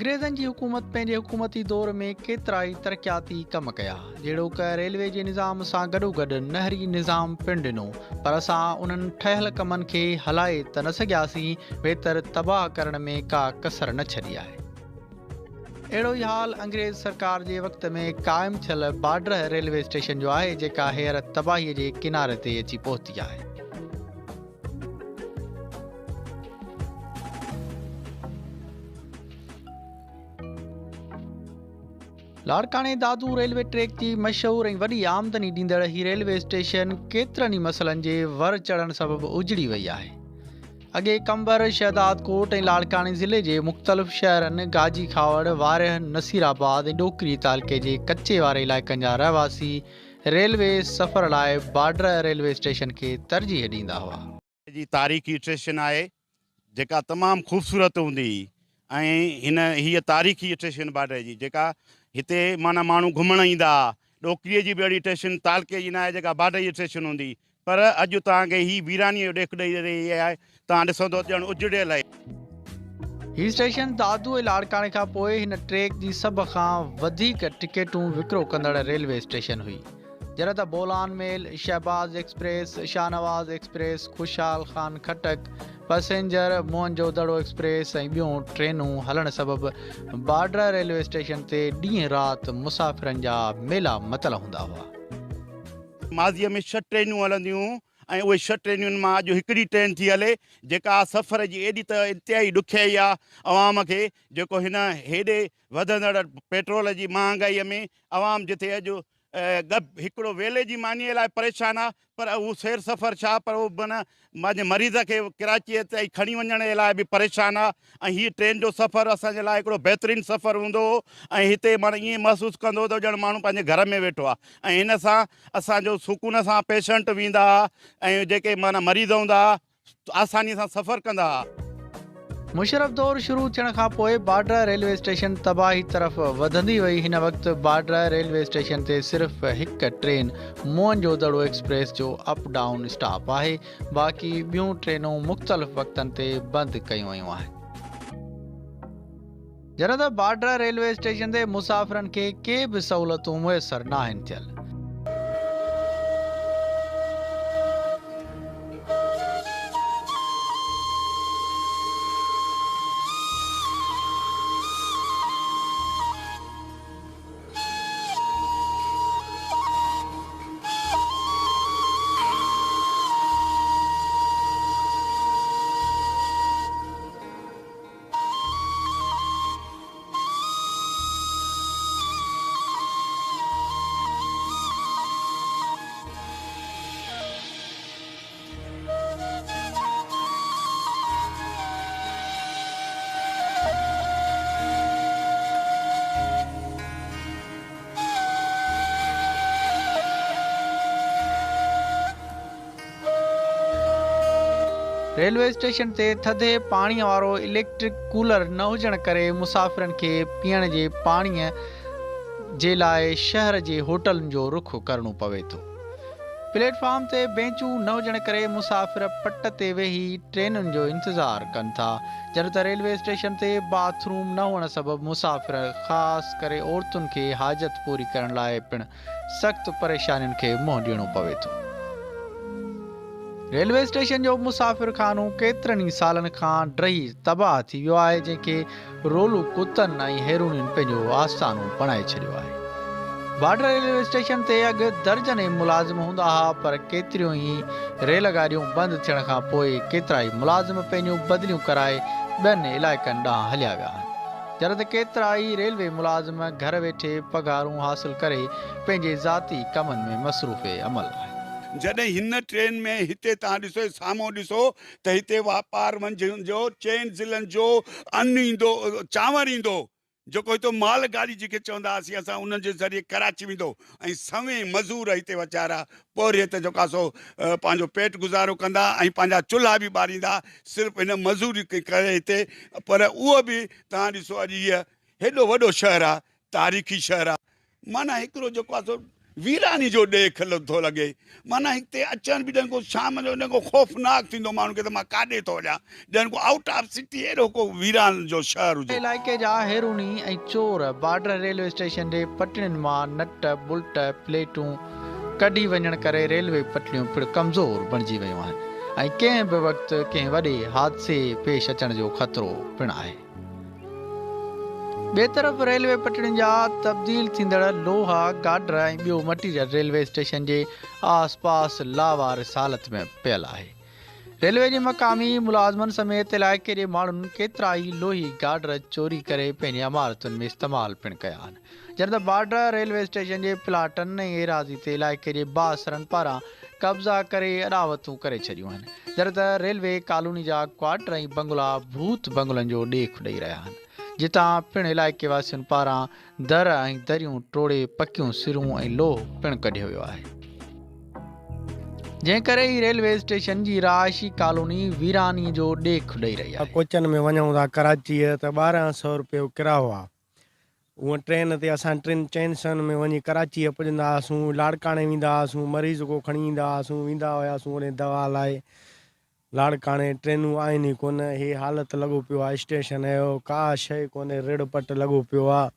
अंग्रेज़नि जी हुकूमत पंहिंजे हुकूमती दौर में केतिरा ई तरक़ियाती कम कया, जहिड़ो क रेलवे जे निज़ाम सां गॾोगॾु नहरी निज़ाम पिणु ॾिनो, पर असां उन्हनि ठहियल कमनि खे हलाए त न सघियासीं, बहितर तबाह करण में का कसर न छॾी आहे। अहिड़ो ई हाल अंग्रेज़ सरकार जे वक़्त में क़ाइमु थियल बाड्रह रेलवे स्टेशन जो आहे, जेका हींअर तबाहीअ जे किनारे ते अची पहुती आहे। लाड़काणे दादू रेलवे ट्रैक जी मशहूर ऐं वॾी आमदनी ॾींदड़ ही रेलवे स्टेशन केतिरनि ई मसइलनि जे वर चढ़ण सबबि उजड़ी वई आहे। अॻे कंबर, शहदादकोट ऐं लाड़काणे ज़िले जे मुख़्तलिफ़ शहरनि गाजी खावड़, वारियह, नसीराबाद ऐं ॾोकरी तालुके जे कच्चे वारे इलाइक़नि जा रहवासी रेलवे सफ़र लाइ बाड्रह रेलवे स्टेशन खे तरजीह ॾींदा हुआ। जी तारीख़ी स्टेशन आहे जेका तमामु ख़ूबसूरत हूंदी ऐं हीअ तारीख़ी स्टेशन बाड्रह जी जेका हिते माना माण्हू घुमण ईंदा। ॾोकरीअ जी बि अहिड़ी स्टेशन तालके जी न आहे जेका बाड्रह जी स्टेशन हूंदी, पर अॼु तव्हांखे ही वीरानीअ जो ॾेख ॾेई रही आहे। तव्हां ॾिसंदो ॼण उजड़ियल आहे। ही स्टेशन दादू ऐं लाड़काणे खां पोइ हिन ट्रैक जी सभ खां वधीक टिकेटूं विकिरो कंदड़ रेलवे स्टेशन हुई। जॾहिं त बोलान मेल, शहबाज एक्सप्रेस, शाहनवाज़ एक्सप्रेस, खुशहाल खान खटक, पैसेंजर, मोहनजोदड़ो एक्सप्रेस ऐं ॿियूं ट्रेनूं हलण सबबि बाड्रह रेलवे स्टेशन ते ॾींहं राति मुसाफ़िरनि जा मेला मतल हूंदा हुआ। माज़ीअ में 6 ट्रेनूं हलंदियूं ऐं उहे 6 ट्रेनुनि मां अॼु हिकिड़ी ट्रेन थी हले जेका सफ़र जी एॾी त इंतिहाई ॾुखियाई आहे अवाम खे, जेको हिन हेॾे वधंदड़ पेट्रोल जी महांगाईअ में अवाम जिथे अॼु हिकिड़ो वेले जी मानीअ लाइ परेशान आहे, पर उहो सैर सफ़र छा, पर उहो माना मुंहिंजे मरीज़ खे कराचीअ ताईं खणी वञण जे लाइ बि परेशान आहे। ऐं हीअ ट्रेन जो सफ़र असांजे लाइ हिकिड़ो बहितरीनु सफ़र हूंदो हो ऐं हिते माना ईअं महसूसु कंदो त ॼण माण्हू पंहिंजे घर में वेठो आहे ऐं हिन सां असांजो सुकून सां पेशेंट वेंदा ऐं जेके माना मरीज़ हूंदा आसानीअ सां सफ़र कंदा। मुशरफ दौर शुरू थियण खां पोइ बाड्रह रेलवे स्टेशन तबाही तरफ़ वधंदी वई। हिन वक़्तु बाड्रह रेलवे स्टेशन ते सिर्फ़ हिकु ट्रेन मोहनजोदड़ो एक्सप्रेस जो अप डाउन स्टॉप आहे, बाक़ी ॿियूं ट्रेनूं मुख़्तलिफ़ वक़्तनि ते बंदि कयूं वयूं आहिनि। जॾहिं त बाड्रह रेलवे स्टेशन ते मुसाफ़िरनि खे के बि सहूलियतूं मुयसर न आहिनि थियल। रेलवे स्टेशन ते थधे पाणीअ वारो इलेक्ट्रिक कूलर न हुजण करे मुसाफ़िरनि खे पीअण जे पाणीअ जे लाइ शहर जे होटलनि जो रुख़ करणो पवे थो। प्लेटफॉर्म ते बेंचूं न हुजण करे मुसाफ़िर पट ते वेही ट्रेनुनि जो इंतज़ारु कनि था, जॾहिं त रेलवे स्टेशन ते बाथरूम न हुअण सबबि मुसाफ़िर ख़ासि करे औरतुनि खे हाजत पूरी करण लाइ पिणु सख़्तु परेशानियुनि खे मुंहुं ॾियणो पवे थो। रेलवे स्टेशन जो मुसाफ़िर खानो केतिरनि ई सालनि खां ड्रही तबाह थी वियो आहे, जंहिंखे रोलू कुतनि ऐं हेरूनियुनि पंहिंजो आस्थानो बणाए छॾियो आहे। बाड्रह रेलवे स्टेशन ते अॻु दर्जन मुलाज़िम हूंदा हुआ, पर केतिरियूं ई रेल गाॾियूं बंदि थियण खां पोइ केतिरा ई मुलाज़िम पंहिंजूं बदिलियूं कराए ॿियनि इलाइक़नि ॾांहुं हलिया विया आहिनि, जॾहिं त केतिरा ई रेलवे मुलाज़िम घर वेठे पघारूं हासिल करे पंहिंजे ज़ाती कमनि में मसरूफ़ अमल आहे। जॾहिं हिन ट्रेन में हिते तव्हां ॾिसो साम्हूं ॾिसो त हिते वापार मंझंदि जो चइनि ज़िलनि जो अन्न ईंदो, चांवर ईंदो, जेको हिते माल गाॾी जेके चवंदा हुआसीं असां उन्हनि जे ज़रिए कराची वेंदो, ऐं सवें मज़ूर हिते वीचारा पोइ हिते जेको आहे सो पंहिंजो पेट गुज़ारो कंदा ऐं पंहिंजा चुल्हा बि ॿारींदा सिर्फ़ु हिन मज़ूरी करे हिते। पर उहो बि तव्हां ॾिसो अॼु इहा हेॾो वॾो शहरु आहे, तारीख़ी शहरु आहे, माना हिकिड़ो जेको आहे सो वीरानी जो ॾेख थो लॻे। माना हिते अचनि बि ॼण को शाम जो ॼण को ख़ौफ़नाक थींदो माण्हू खे त मां काॾे थो वञा, ॼण को आउट ऑफ सिटी अहिड़ो को वीरान जो शहर हुजे। इलाइक़े जा हेरूनी ऐं चोर बॉर्डर रेलवे स्टेशन जे पटड़ियुनि मां नट बुल्ट प्लेटूं कढी वञण करे रेलवे पटड़ियूं पिणु कमज़ोर बणिजी वियूं आहिनि ऐं कंहिं बि वक़्तु कंहिं वॾे हादसे पेश अचण जो ख़तरो पिणु आहे। ॿिए तरफ़ रेलवे पटड़ियुनि जा तब्दील थींदड़ लोहा गाडर ऐं ॿियो मटीरियल रेलवे स्टेशन जे आस पास लावारिस हालत में पियल आहे। रेलवे जे मक़ामी मुलाज़मनि समेत इलाइक़े जे माण्हुनि केतिरा ई लोही गाडर चोरी करे पंहिंजी इमारतुनि में इस्तेमालु पिणु कया आहिनि। जॾहिं त बॉर्डर रेलवे स्टेशन जे प्लाटनि ऐं एराज़ी ते इलाइक़े जे बासरनि पारां कब्ज़ा करे अॾावतूं करे छॾियूं आहिनि। जॾहिं त रेलवे कॉलोनी जा क्वार्टर ऐं बंगला भूत बंगलनि जो ॾेख ॾेई रहिया आहिनि, जितां पिणु इलाइक़े वासियुनि पारां दर ऐं दरियूं टोड़े पकियूं सिरूं ऐं लोह पिणु कढियो वियो आहे, जंहिं करे ई रेलवे स्टेशन जी रहायशी कॉलोनी वीरानी जो ॾेख ॾेई रही आहे। कोचन में वञूं था कराचीअ त 1200 रुपयो किरायो आहे। उहा ट्रेन ते असां टिनि चइनि सौनि में वञी कराचीअ पुॼंदा हुआसीं, लाड़काणे वेंदा हुआसीं, मरीज़ को खणी ईंदा हुआसीं, वेंदा हुआसीं उन दवा लाइ। लाड़काणे ट्रेनूं आहिनि ई कोन, इहे हालति लॻो पियो आहे स्टेशन जो, का शइ कोन्हे, रिड़ पट लॻो पियो आहे।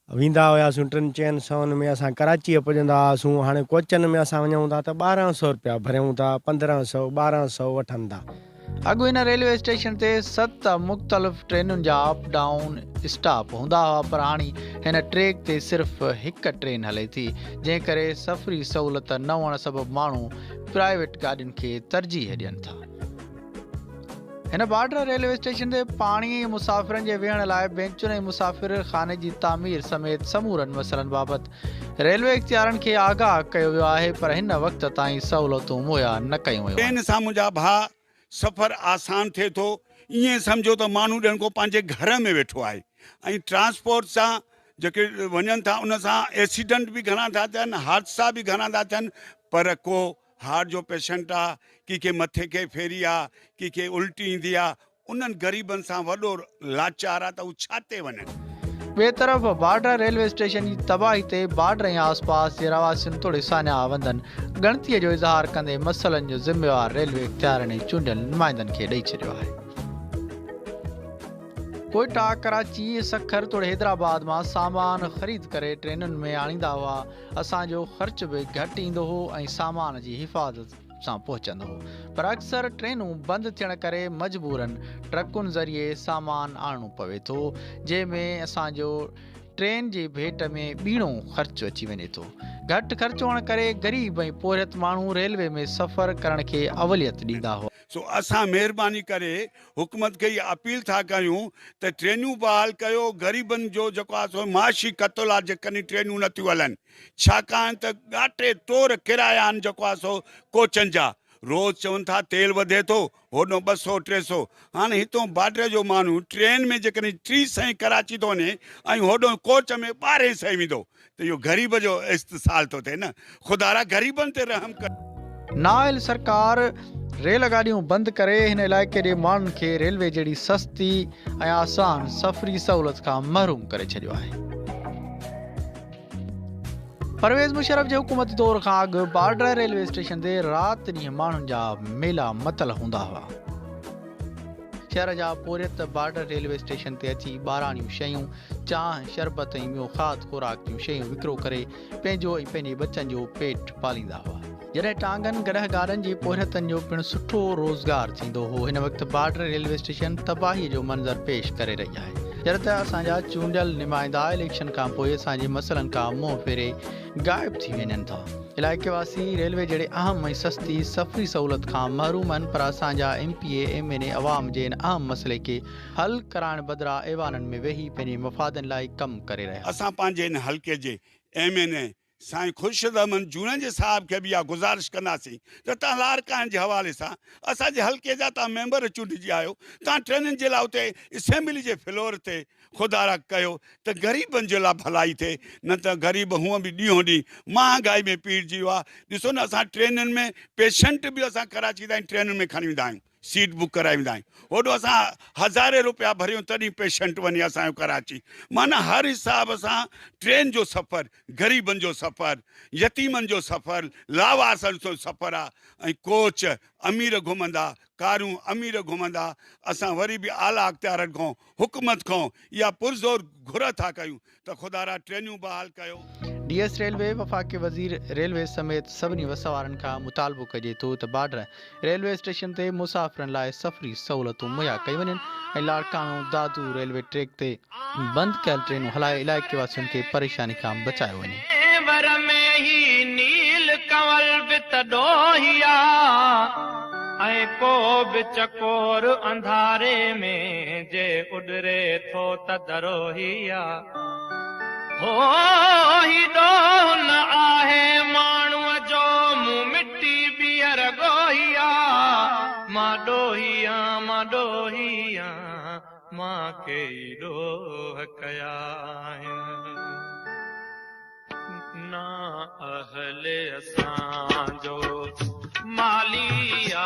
वेंदा हुआसीं टिनि चइनि सौनि में असां कराचीअ पुॼंदा हुआसीं, हाणे कोचन में असां वञूं था त 1200 रुपया भरियूं था, 1500 1200 वठनि था। अॻु हिन रेलवे स्टेशन ते 7 मुख़्तलिफ़ ट्रेनुनि जा अप डाउन स्टॉप हूंदा हुआ, पर हाणे हिन ट्रैक ते सिर्फ़ु हिकु ट्रेन हले थी, जंहिं करे सफ़री सहूलियत न हुअण सबबु माण्हू प्राइवेट गाॾियुनि खे तरजीह ॾियनि था। हिन बॉर्डर रेलवे स्टेशन ते पाणी ऐं मुसाफ़िरनि जे वेहण लाइ बेंचुनि ऐं मुसाफ़िर खाने जी तामीर समेत समूरनि मसइलनि बाबति रेलवे इख़्तियारनि खे आगाह कयो वियो आहे, पर हिन वक़्त ताईं सहूलियतूं मुहैया न कयूं वयूं। ट्रेन सां मुंहिंजा भाउ सफ़र आसान थिए थो, ईअं सम्झो त माण्हू ॼण को पंहिंजे घर में वेठो आहे। ऐं ट्रांसपोर्ट सां जेके वञनि था उन सां एक्सीडेंट बि घणा था थियनि, हादसा बि घणा था थियनि, पर को हार्ट जो पेशेंट आहे, के मथे खे फेरी आहे, के उल्टी ईंदी आहे, उन्हनि ग़रीबनि सां वॾो लाचार आहे त उहे छा ते वञनि। ॿिए तरफ़ बॉर्डर रेलवे स्टेशन जी तबाही ते बॉर्डर ऐं आसपास जे रवासियुनि तोड़े सान्या वंदनि गणतीअ जो इज़हार कंदे मसइलनि जो ज़िम्मेवार रेलवे इख़्तियारनि ऐं चूंडियल नुमाइंदनि खे ॾेई छॾियो आहे। कोयटा, कराची, सखर तोड़े हैदराबाद मां सामान ख़रीद करे ट्रेनुनि में आणींदा हुआ। असांजो ख़र्च बि घटि ईंदो हो ऐं सामान जी हिफ़ाज़त सां पहुचंदो हो, पर अक्सर ट्रेनूं बंदि थियण करे मजबूरन ट्रकुनि ज़रिए सामान आणणो पवे थो, जंहिंमें असांजो ट्रेन जे भेट में ॿीणो ख़र्च अची वञे थो। घटि ख़र्च हुअण करे गरीब ऐं पोरियत माण्हू रेलवे में सफ़र करण खे अवलियत ॾींदा हुआ। सो असां महिरबानी करे हुकूमत खे इहा अपील था कयूं त ट्रेनूं बहाल कयो, ग़रीबनि जो जेको आहे सो माशी क़तल आहे जेकॾहिं ट्रेनूं नथियूं हलनि, छाकाणि त ॻाटे तौर किराया आहिनि जेको आहे सो कोचनि जा। रोज़ चवनि था तेल वधे थो, होॾो 200 300, हाणे हितां बॉर्डर जो माण्हू ट्रेन में जेकॾहिं 30 कराची थो वञे ऐं होॾो कोच में 1200 वेंदो, त इहो ग़रीब जो इस्तेसाल थो थिए न। ख़ुदा ग़रीबनि ते रहम कर। नाइल सरकार रेलगाॾियूं बंदि करे हिन इलाइक़े जे माण्हुनि खे रेलवे जहिड़ी सस्ती ऐं आसान सफ़री सहूलियत खां महरूम करे छॾियो आहे। परवेज़ मुशर्रफ जे हुकूमती दौर खां अॻु बॉर्डर रेलवे स्टेशन ते राति ॾींहुं माण्हुनि जा मेला मतल हूंदा हुआ। शहर जा पोरियत बॉर्डर रेलवे स्टेशन ते अची ॿाराणियूं शयूं, चांहि, शरबत ऐं ॿियूं खाद खुराक जूं शयूं विकिरो करे पंहिंजो ऐं पंहिंजे बचनि जो पेट पालींदा हुआ। जॾहिं टांगनि गॾहगारनि जी पोरियतनि जो पिणु सुठो रोज़गार थींदो हो, हिन वक़्तु बॉर्डर रेलवे स्टेशन तबाहीअ जो मंज़र पेश करे रही आहे। जॾहिं त असांजा चूंडियल नुमाइंदा इलेक्शन खां पोइ असांजे मसइलनि खां मुंहुं फेरे गाइब थी वञनि था। इलाइक़े वासी रेलवे जहिड़े अहम ऐं सस्ती सफ़री सहूलियत खां महरूम आहिनि, पर असांजा MPA MNA अवाम जे इन अहम मसइले खे हल कराइण बदिरां ऐवाननि में वेही पंहिंजे मफ़ादनि लाइ कमु करे रहिया। असां पंहिंजे इन हल्के जे MNA साईं ख़ुर्शीद जून जे साहब खे बि इहा गुज़ारिश कंदासीं त तव्हां लाड़काणे जे हवाले सां असांजे हल्के जा तव्हां मेंबर चूंडिजी आहियो, तव्हां ट्रेनियुनि जे लाइ उते असेंबली जे फ्लोर ते ख़ुदा कयो त ग़रीबनि जे लाइ भलाई थिए, न त ग़रीब हूअं बि ॾींहों ॾींहुं महांगाई में पीड़िजी वियो आहे। ॾिसो न असां ट्रेनियुनि में पेशेंट बि असां कराची ताईं ट्रेनियुनि में खणी वेंदा आहियूं, सीट बुक कराए वेंदा आहियूं, होॾो असां हज़ारे रुपया भरियूं तॾहिं पेशेंट वञे असांजो कराची। माना हर हिसाब सां ट्रेन जो सफ़र ग़रीबनि जो सफ़र, यतीमनि जो सफ़र, लावारसनि जो सफ़र आहे। ऐं कोच अमीर घुमंदा, कारूं अमीर घुमंदा, असां वरी बि आला अख़्तियारनि खां हुकूमत खां इहा पुरज़ोर घुर था कयूं त ख़ुदा ट्रेनियूं बहाल कयो। डीएस रेलवे वफ़ाक़ी वज़ीर रेलवे समेत सभिनी वसवारनि खां मुतालबो कजे थो त बॉर्डर रेलवे स्टेशन ते मुसाफ़िरनि लाइ सफ़री सहूलियतूं मुहैया कई वञनि ऐं लाड़काणो दादू रेलवे ट्रैक ते बंदि कयल ट्रेनूं हलाए इलाइक़े वासियुनि खे परेशानी खां बचायो वञे। को बि चकोर अंधारे में जे उडरे थो त दरोहिया हो ही ॾोह न आहे माण्हूअ जो मुंहुं मिटी बीहर गोहिया मां ॾोहिया मां ॾोहिया मां के ॾोह कया ना अहले असांजो मालिया